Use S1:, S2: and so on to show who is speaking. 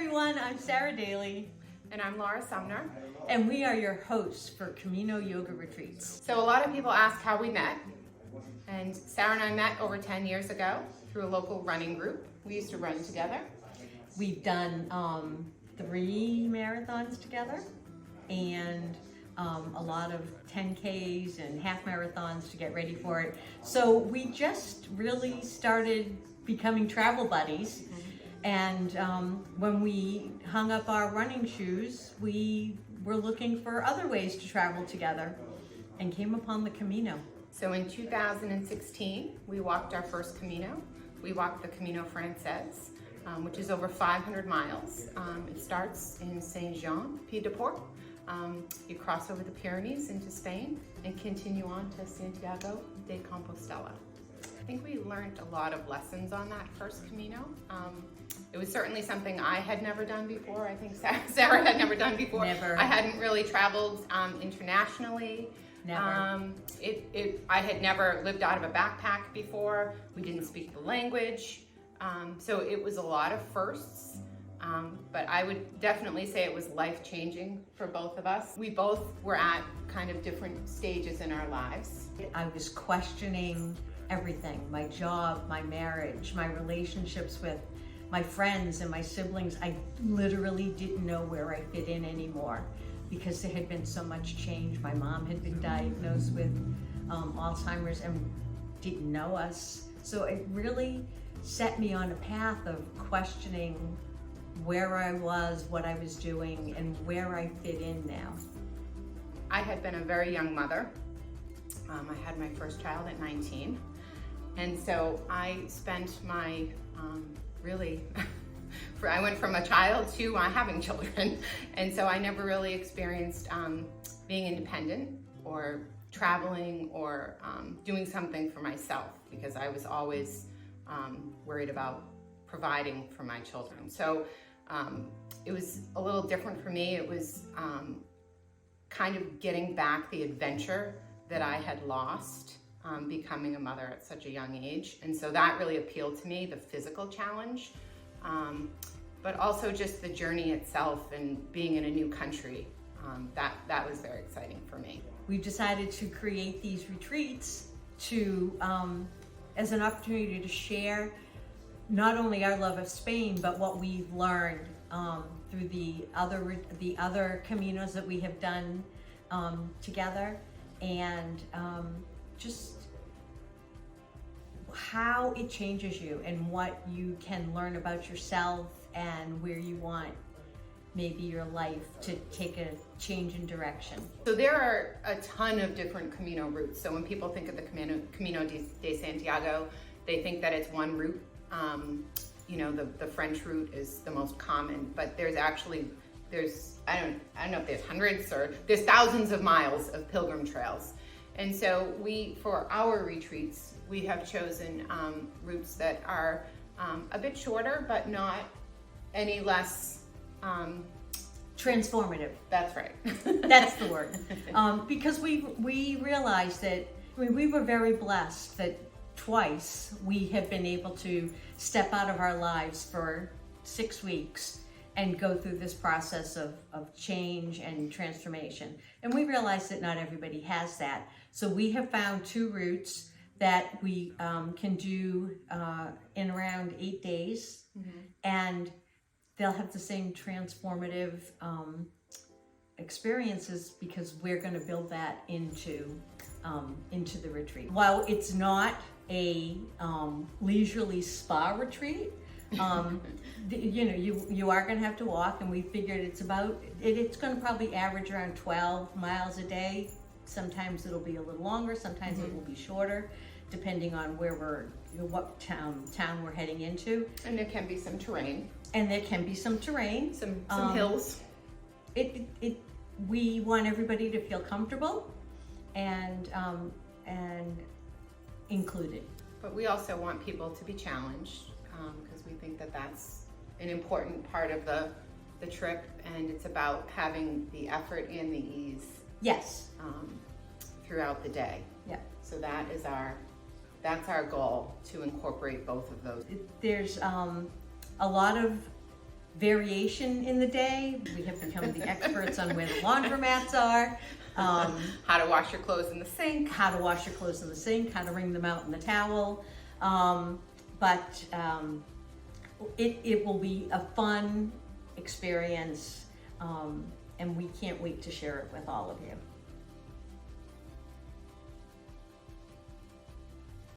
S1: everyone, I'm Sarah Daly.
S2: And I'm Laura Sumner.
S1: And we are your hosts for Camino Yoga Retreats.
S2: So a lot of people ask how we met. And Sarah and I met over 10 years ago through a local running group. We used to run together.
S1: We've done 3 marathons together and a lot of 10Ks and half marathons to get ready for it. So we just really started becoming travel buddies. And when we hung up our running shoes, we were looking for other ways to travel together and came upon the Camino.
S2: So in 2016, we walked our first Camino. We walked the Camino Frances, which is over 500 miles. It starts in Saint-Jean-Pied-de-Port. You cross over the Pyrenees into Spain and continue on to Santiago de Compostela. I think we learned a lot of lessons on that first Camino. It was certainly something I had never done before. I think Sarah had never done before.
S1: Never.
S2: I hadn't really traveled internationally.
S1: Never.
S2: I had never lived out of a backpack before. We didn't speak the language. So it was a lot of firsts. But I would definitely say it was life-changing for both of us. We both were at kind of different stages in our lives.
S1: I was questioning everything, my job, my marriage, my relationships with my friends and my siblings. I literally didn't know where I fit in anymore because there had been so much change. My mom had been diagnosed with Alzheimer's and didn't know us. So it really set me on a path of questioning where I was, what I was doing, and where I fit in now.
S2: I had been a very young mother. I had my first child at 19. And so I spent my, I went from a child to having children. And so I never really experienced being independent or traveling or doing something for myself because I was always worried about providing for my children. So it was a little different for me. It was kind of getting back the adventure that I had lost becoming a mother at such a young age. And so that really appealed to me, the physical challenge, but also just the journey itself and being in a new country. That was very exciting for me.
S1: We decided to create these retreats to as an opportunity to share not only our love of Spain, but what we've learned through the other Caminos that we have done together, and just how it changes you and what you can learn about yourself and where you want maybe your life to take a change in direction.
S2: So there are a ton of different Camino routes. So when people think of the Camino de Santiago, they think that it's one route. The French route is the most common, but there's I don't know if there's hundreds or there's thousands of miles of pilgrim trails. And so for our retreats, we have chosen routes that are a bit shorter, but not any less
S1: transformative.
S2: That's right.
S1: That's the word. Because we realized that we were very blessed that twice we have been able to step out of our lives for 6 weeks and go through this process of change and transformation. And we realize that not everybody has that. So we have found 2 routes that we can do in around 8 days. Mm-hmm. And they'll have the same transformative experiences because we're going to build that into the retreat. While it's not a leisurely spa retreat, you are going to have to walk, and we figured it's going to probably average around 12 miles a day. Sometimes it'll be a little longer, sometimes it will be shorter, depending on what town we're heading into.
S2: And there can be some terrain.
S1: Some
S2: hills.
S1: We want everybody to feel comfortable and included.
S2: But we also want people to be challenged because we think that that's an important part of the trip, and it's about having the effort and the ease.
S1: Yes.
S2: Throughout the day.
S1: Yeah.
S2: So that's our goal, to incorporate both of those.
S1: There's a lot of variation in the day. We have become the experts on where the laundromats are,
S2: how to wash your clothes in the sink,
S1: how to wash your clothes in the sink, how to wring them out in the towel. It will be a fun experience, and we can't wait to share it with all of you.